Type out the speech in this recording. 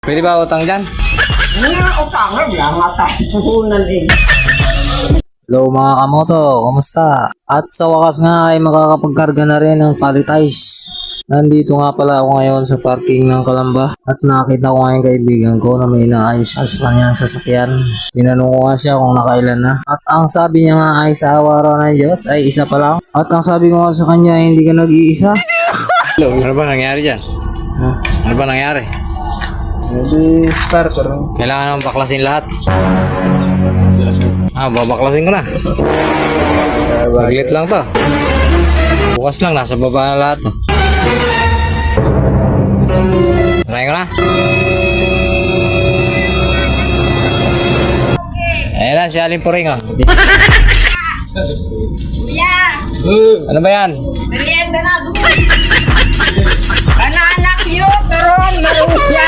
Pwede ba utang dyan? Hindi nga utang na, wala nga tayo puhunan eh. Hello mga kamoto, kumusta? At sa wakas nga ay makakapagkarga na rin ng palitize. Nandito nga pala ako ngayon sa parking ng Kalamba at nakita ko nga yung kaibigan ko na may inaayos-ayos lang niyang sasakyan. Tinanong ko nga siya kung nakailan na. At ang sabi niya nga ay sa awa raw ng Diyos ay isa pa lang. At ang sabi ko nga sa kanya ay hindi ka nag-iisa. Hello, ano ba nangyari dyan? Ano ba nangyari? Hindi starter. Kailangan naman baklasin lahat. Babaklasin ko na. Saglit lang to. Bukas lang, nasa baba na lahat to. Try ko na. Ayan na, si Aling Puring oh. Kuya, Ano ba yan? merienda na doon. Anak-anak yun, karon maluya.